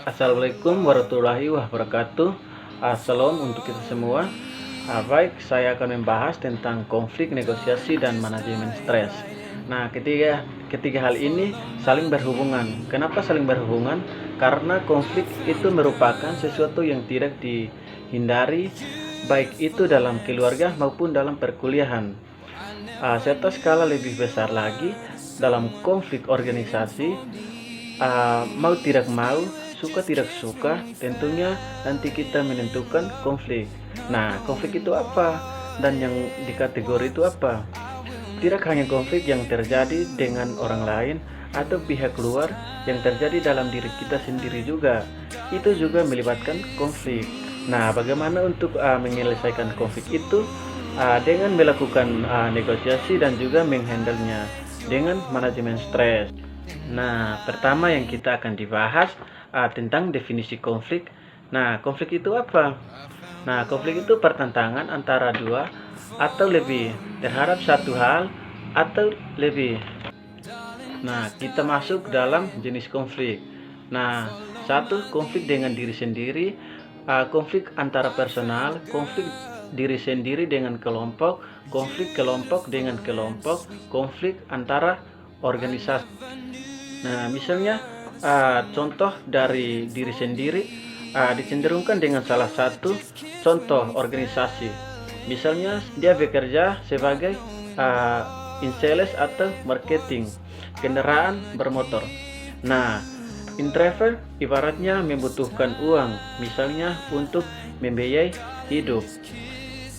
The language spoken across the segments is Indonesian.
Assalamualaikum warahmatullahi wabarakatuh. Salam untuk kita semua. Baik, saya akan membahas tentang konflik, negosiasi, dan manajemen stres. Nah, ketiga hal ini saling berhubungan. Kenapa saling berhubungan? Karena konflik itu merupakan sesuatu yang tidak dihindari, baik itu dalam keluarga maupun dalam perkuliahan. Serta skala lebih besar lagi dalam konflik organisasi, mau tidak mau, suka tidak suka, tentunya nanti kita menentukan konflik. Nah, konflik itu apa? Dan yang dikategori itu apa? Tidak hanya konflik yang terjadi dengan orang lain atau pihak luar, yang terjadi dalam diri kita sendiri juga. Itu juga melibatkan konflik. Nah, bagaimana untuk menyelesaikan konflik itu? Dengan melakukan negosiasi dan juga menghandlenya dengan manajemen stres. Nah, pertama yang kita akan dibahas tentang definisi konflik. Nah, konflik itu apa? Nah, konflik itu pertentangan antara dua atau lebih terhadap satu hal atau lebih. Nah, kita masuk dalam jenis konflik. Nah, satu, konflik dengan diri sendiri, konflik antara personal, konflik diri sendiri dengan kelompok, konflik kelompok dengan kelompok, konflik antara organisasi. Nah, misalnya contoh dari diri sendiri dicenderungkan dengan salah satu contoh organisasi. Misalnya dia bekerja sebagai in sales atau marketing kendaraan bermotor. Nah, introvert ibaratnya membutuhkan uang, misalnya untuk membiayai hidup.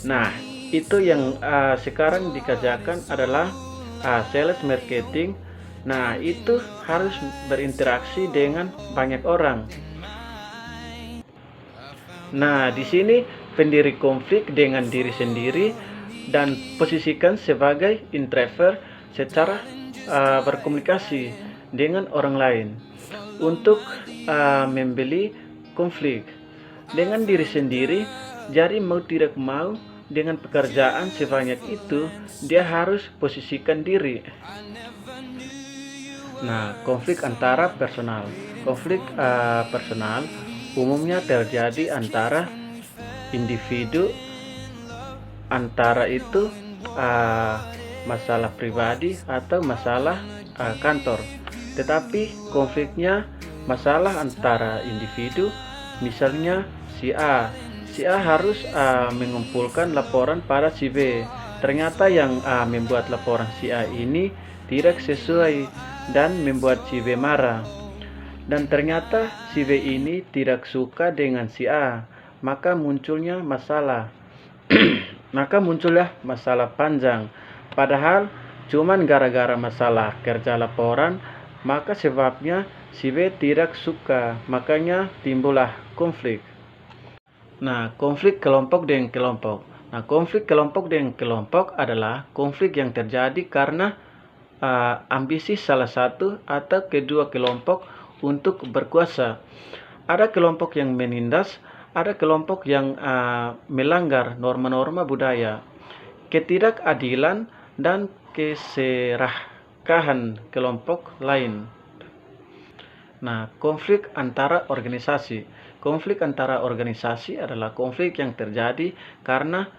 Nah, itu yang sekarang dikerjakan adalah sales marketing. Nah, itu harus berinteraksi dengan banyak orang. Nah, di sini pendiri konflik dengan diri sendiri dan posisikan sebagai introvert secara berkomunikasi dengan orang lain untuk membeli konflik dengan diri sendiri. Jadi mau tidak mau dengan pekerjaan sebanyak itu dia harus posisikan diri. Nah, konflik antara personal. Konflik personal umumnya terjadi antara individu, antara itu masalah pribadi atau masalah kantor. Tetapi konfliknya masalah antara individu, misalnya si A. Si A harus mengumpulkan laporan pada si B. Ternyata yang membuat laporan si A ini tidak sesuai dan membuat si B marah. Dan ternyata si B ini tidak suka dengan si A, maka munculnya masalah. Maka muncullah masalah panjang. Padahal cuman gara-gara masalah kerja laporan, maka sebabnya si B tidak suka, makanya timbullah konflik. Nah, konflik kelompok dengan kelompok. Nah, konflik kelompok dengan kelompok adalah konflik yang terjadi karena ambisi salah satu atau kedua kelompok untuk berkuasa. Ada kelompok yang menindas, ada kelompok yang melanggar norma-norma budaya, ketidakadilan, dan keserakahan kelompok lain. Nah, konflik antara organisasi. Konflik antara organisasi adalah konflik yang terjadi karena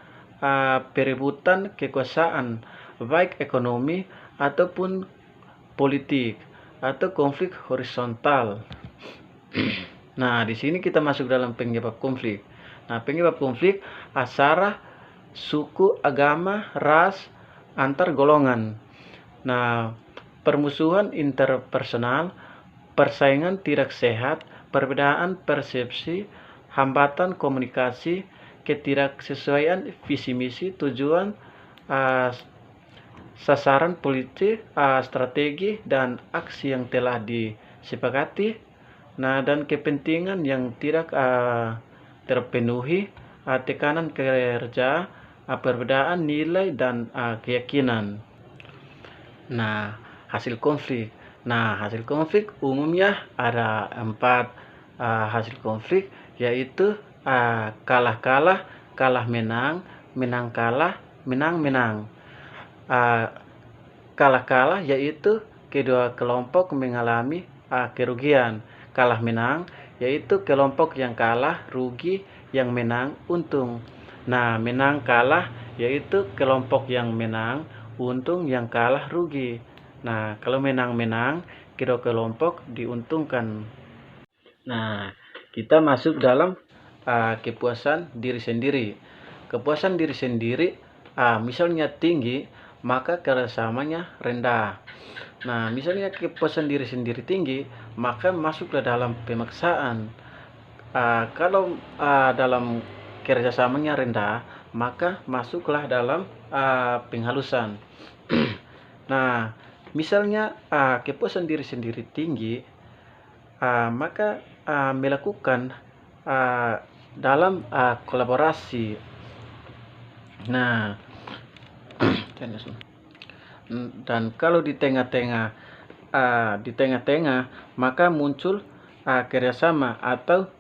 perebutan kekuasaan, baik ekonomi ataupun politik, atau konflik horizontal. Nah, di sini kita masuk dalam penyebab konflik. Nah, penyebab konflik sara, suku, agama, ras, antar golongan. Nah, permusuhan interpersonal, persaingan tidak sehat, perbedaan persepsi, hambatan komunikasi, ketidaksesuaian visi misi, tujuan, sasaran politik, strategi, dan aksi yang telah disepakati. Nah, dan kepentingan yang tidak terpenuhi, tekanan kerja, perbedaan nilai, dan keyakinan. Nah, hasil konflik. Nah, hasil konflik umumnya ada 4 hasil konflik, yaitu kalah-kalah, kalah-menang, menang-kalah, menang-menang. Kalah-kalah yaitu kedua kelompok mengalami kerugian. Kalah-menang yaitu kelompok yang kalah rugi, yang menang untung. Nah, menang kalah yaitu kelompok yang menang, untung yang kalah rugi. Nah, kalau menang-menang, kedua kelompok diuntungkan. Nah, kita masuk dalam kepuasan diri sendiri. Kepuasan diri sendiri, misalnya tinggi, maka kerjasamanya rendah. Nah, misalnya kepuasan diri sendiri tinggi, maka masuklah dalam pemaksaan. Kalau dalam kerjasamanya rendah, maka masuklah dalam penghalusan. Nah, misalnya kepuasan diri sendiri tinggi, maka melakukan dalam kolaborasi. Nah, dan kalau di tengah-tengah maka muncul kerjasama atau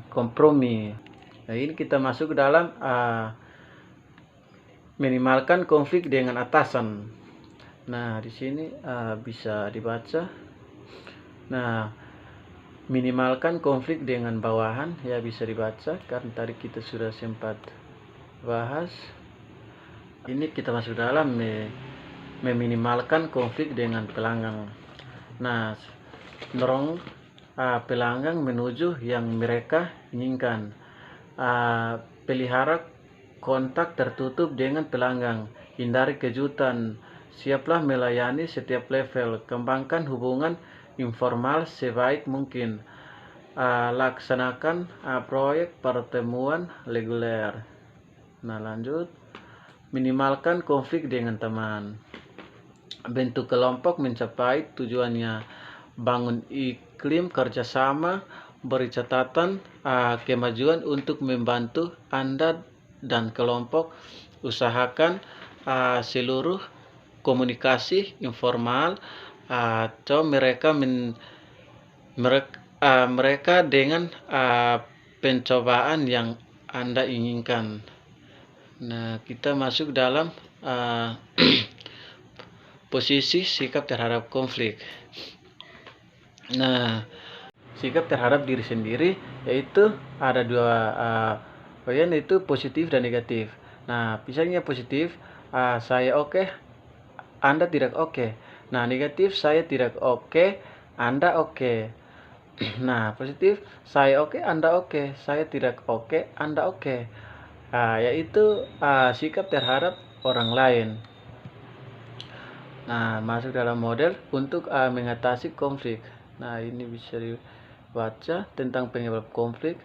kompromi. Nah, ini kita masuk ke dalam minimalkan konflik dengan atasan. Nah, di sini bisa dibaca. Nah, minimalkan konflik dengan bawahan, ya bisa dibaca karena tadi kita sudah sempat bahas. Ini kita masuk dalam meminimalkan konflik dengan pelanggan. Nah, dorong pelanggan menuju yang mereka inginkan. Pelihara kontak tertutup dengan pelanggan, hindari kejutan, siaplah melayani setiap level, kembangkan hubungan informal sebaik mungkin, laksanakan proyek pertemuan reguler. Nah, lanjut, minimalkan konflik dengan teman. Bentuk kelompok mencapai tujuannya, bangun iklim kerjasama, beri catatan kemajuan untuk membantu Anda dan kelompok, usahakan seluruh komunikasi informal atau mereka dengan pencobaan yang Anda inginkan. Nah, kita masuk dalam posisi sikap terhadap konflik. Nah, sikap terhadap diri sendiri yaitu ada dua bagian, yaitu positif dan negatif. Nah, misalnya positif, saya oke, Anda tidak oke. Nah, negatif, saya tidak oke, Anda oke. Nah, positif, saya oke, Anda oke, saya tidak oke, Anda oke. Yaitu sikap terhadap orang lain. Nah, masuk dalam model untuk mengatasi konflik. Nah, ini bisa dibaca tentang penyebab konflik,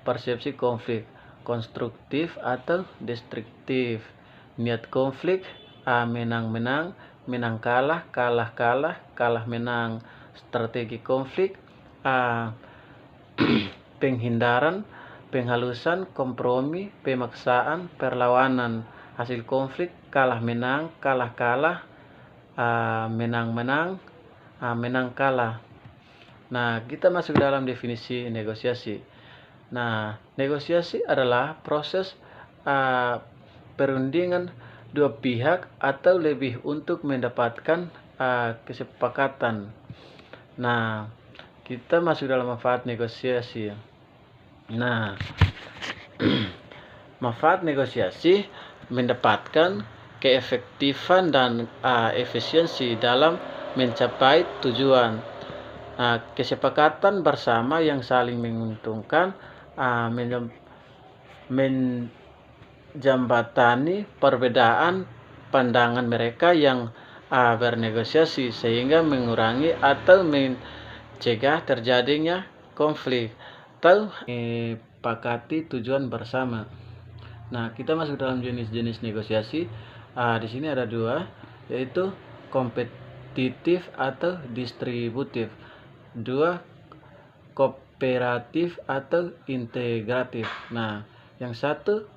persepsi konflik, konstruktif atau destruktif, niat konflik, menang-menang, menang kalah, kalah-kalah, kalah-menang, strategi konflik, penghindaran, penghalusan, kompromi, pemaksaan, perlawanan, hasil konflik, kalah-menang, kalah-kalah, menang-menang, menang-kalah. Nah, kita masuk dalam definisi negosiasi. Nah, negosiasi adalah proses perundingan dua pihak atau lebih untuk mendapatkan kesepakatan. Nah, kita masuk dalam manfaat negosiasi. Nah, manfaat negosiasi mendapatkan keefektifan dan efisiensi dalam mencapai tujuan. Kesepakatan bersama yang saling menguntungkan, menjembatani perbedaan pandangan mereka yang bernegosiasi sehingga mengurangi atau mencegah terjadinya konflik atau sepakati tujuan bersama. Nah, kita masuk dalam jenis-jenis negosiasi. Di sini ada dua, yaitu kompetitif atau distributif. Dua, kooperatif atau integratif. Nah, yang satu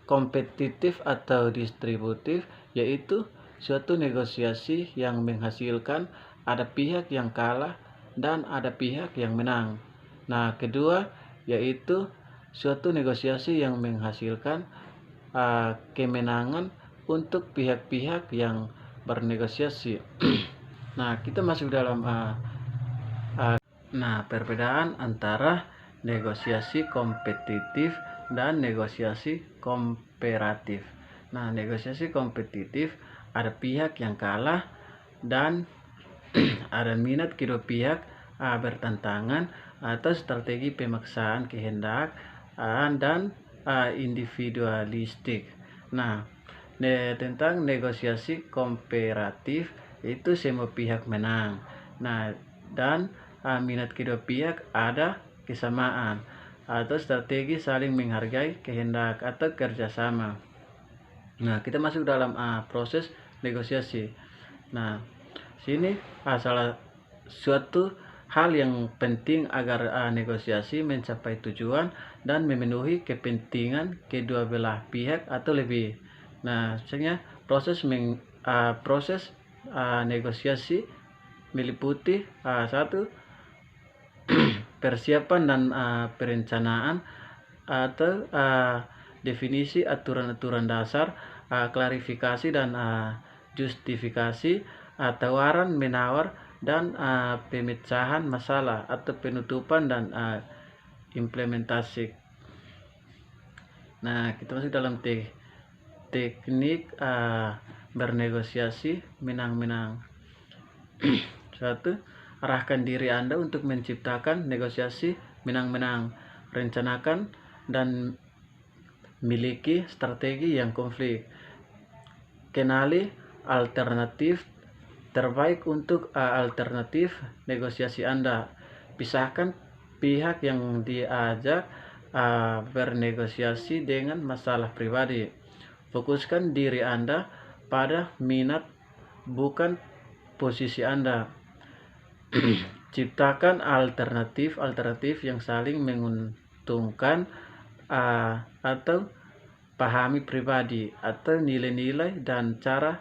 kompetitif atau distributif, yaitu suatu negosiasi yang menghasilkan ada pihak yang kalah dan ada pihak yang menang. Nah, kedua yaitu suatu negosiasi yang menghasilkan kemenangan untuk pihak-pihak yang bernegosiasi. Nah, kita masuk dalam perbedaan antara negosiasi kompetitif dan negosiasi komparatif. Nah, negosiasi kompetitif ada pihak yang kalah dan ada minat kedua pihak bertentangan atau strategi pemaksaan kehendak dan individualistik. Nah, tentang negosiasi komparatif itu semua pihak menang. Nah, dan minat kedua pihak ada kesamaan atau strategi saling menghargai kehendak atau kerjasama. Nah, kita masuk dalam proses negosiasi. Nah, sini salah suatu hal yang penting agar negosiasi mencapai tujuan dan memenuhi kepentingan kedua belah pihak atau lebih. Nah, misalnya proses negosiasi meliputi satu, persiapan dan perencanaan atau definisi aturan-aturan dasar, klarifikasi dan justifikasi, tawaran menawar dan pemecahan masalah atau penutupan dan implementasi. Nah, kita masuk dalam teknik bernegosiasi menang-menang. Satu, arahkan diri Anda untuk menciptakan negosiasi menang-menang. Rencanakan dan miliki strategi yang konflik. Kenali alternatif terbaik untuk alternatif negosiasi Anda. Pisahkan pihak yang diajak bernegosiasi dengan masalah pribadi. Fokuskan diri Anda pada minat bukan posisi Anda. Ciptakan alternatif yang saling menguntungkan atau pahami pribadi atau nilai-nilai dan cara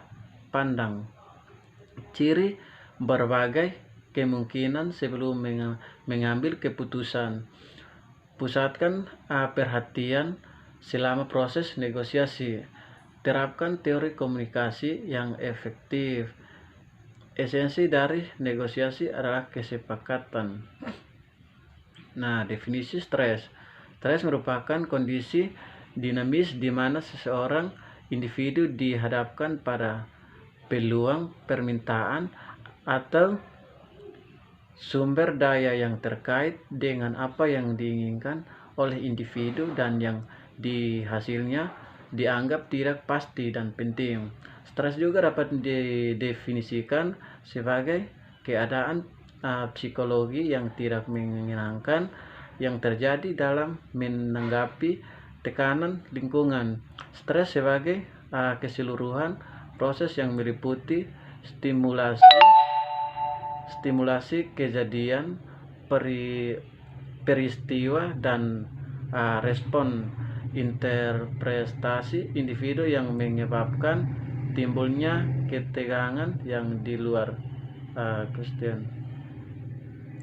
pandang. Ciri berbagai kemungkinan sebelum mengambil keputusan. Pusatkan perhatian selama proses negosiasi. Terapkan teori komunikasi yang efektif. Esensi dari negosiasi adalah kesepakatan. Nah, definisi stres. Stres merupakan kondisi dinamis di mana seseorang individu dihadapkan pada peluang, permintaan, atau sumber daya yang terkait dengan apa yang diinginkan oleh individu dan yang hasilnya dianggap tidak pasti dan penting. Stres juga dapat didefinisikan sebagai keadaan psikologi yang tidak menyenangkan yang terjadi dalam menanggapi tekanan lingkungan. Stres sebagai keseluruhan proses yang meliputi stimulasi kejadian, peristiwa, dan respon interpretasi individu yang menyebabkan timbulnya ketegangan yang di luar question.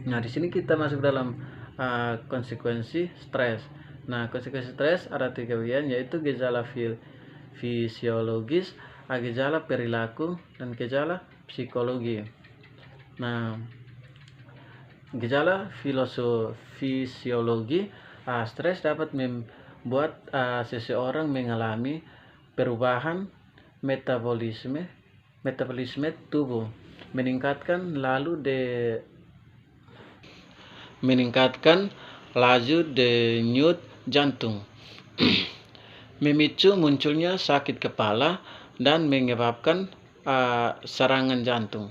Nah, di sini kita masuk dalam konsekuensi stres. Nah, konsekuensi stres ada 3 bagian, yaitu gejala fisiologis, gejala perilaku, dan gejala psikologi. Nah, gejala fisiologi, stres dapat membuat seseorang mengalami perubahan metabolisme tubuh, meningkatkan laju denyut jantung, memicu munculnya sakit kepala, dan menyebabkan serangan jantung.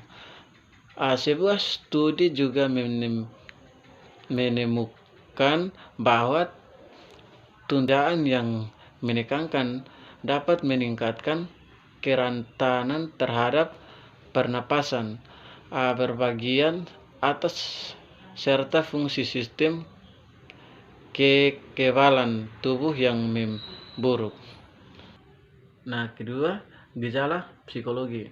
Sebuah studi juga menemukan bahwa tundaan yang menekankan dapat meningkatkan kerentanan terhadap pernapasan, berbagian atas, serta fungsi sistem kekebalan tubuh yang memburuk. Nah, kedua, gejala psikologi.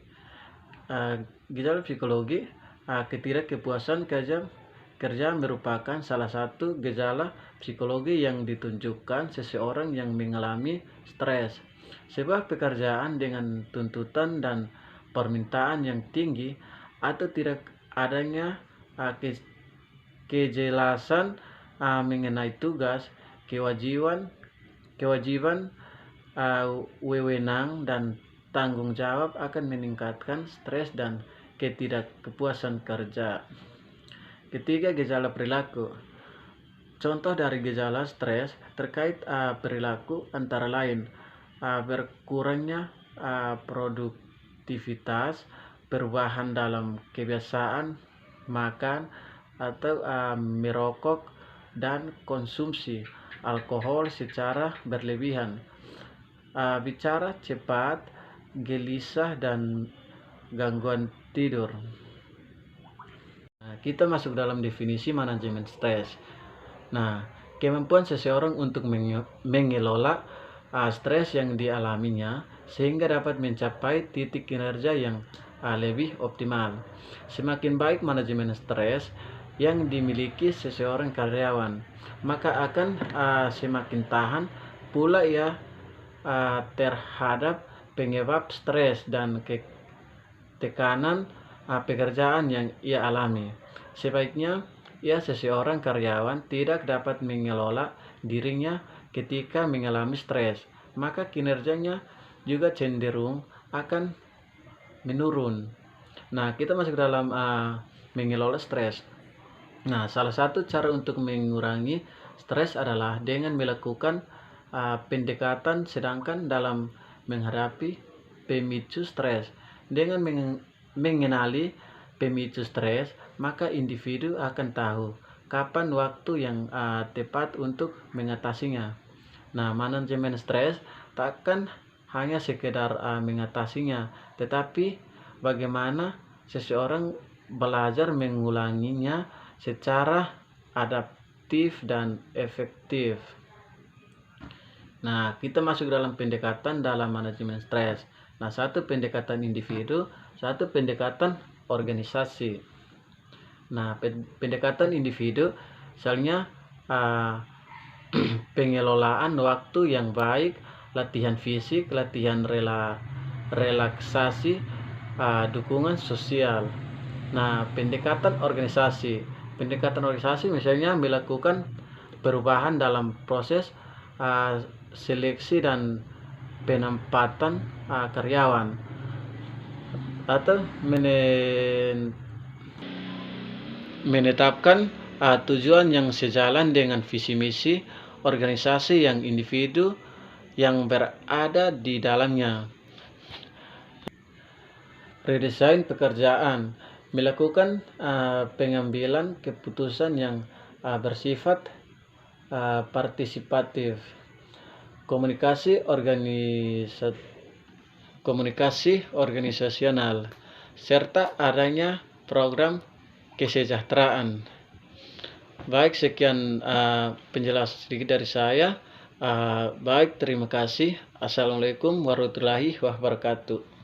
Gejala psikologi, ketidakpuasan kerja merupakan salah satu gejala psikologi yang ditunjukkan seseorang yang mengalami stres. Sebuah pekerjaan dengan tuntutan dan permintaan yang tinggi atau tidak adanya kejelasan mengenai tugas, kewajiban, wewenang dan tanggung jawab akan meningkatkan stres dan ketidakpuasan kerja. Ketiga, gejala perilaku. Contoh dari gejala stres terkait perilaku antara lain berkurangnya produktivitas, perubahan dalam kebiasaan makan atau merokok dan konsumsi alkohol secara berlebihan, bicara cepat, gelisah dan gangguan tidur. Kita masuk dalam definisi manajemen stres. Nah, kemampuan seseorang untuk mengelola stres yang dialaminya sehingga dapat mencapai titik kinerja yang lebih optimal. Semakin baik manajemen stres yang dimiliki seseorang karyawan, maka akan semakin tahan pula ia terhadap penyebab stres dan tekanan pekerjaan yang ia alami. Sebaiknya seseorang karyawan tidak dapat mengelola dirinya ketika mengalami stres, maka kinerjanya juga cenderung akan menurun. Nah, kita masuk dalam mengelola stres. Nah, salah satu cara untuk mengurangi stres adalah dengan melakukan pendekatan sedangkan dalam menghadapi pemicu stres. Dengan mengenali pemicu stres, maka individu akan tahu kapan waktu yang tepat untuk mengatasinya. Nah, manajemen stres takkan hanya sekedar mengatasinya, tetapi bagaimana seseorang belajar mengulanginya secara adaptif dan efektif. Nah, kita masuk dalam pendekatan dalam manajemen stres. Nah, satu pendekatan individu, satu pendekatan organisasi. Nah, pendekatan individu misalnya pengelolaan waktu yang baik, latihan fisik, latihan relaksasi, dukungan sosial. Nah, pendekatan organisasi misalnya melakukan perubahan dalam proses seleksi dan penempatan karyawan, atau menetapkan tujuan yang sejalan dengan visi misi organisasi yang individu yang berada di dalamnya. Redesain pekerjaan, melakukan pengambilan keputusan yang bersifat partisipatif, komunikasi organisasional, serta adanya program kesejahteraan. Baik, sekian penjelasan sedikit dari saya. Baik, terima kasih. Assalamualaikum warahmatullahi wabarakatuh.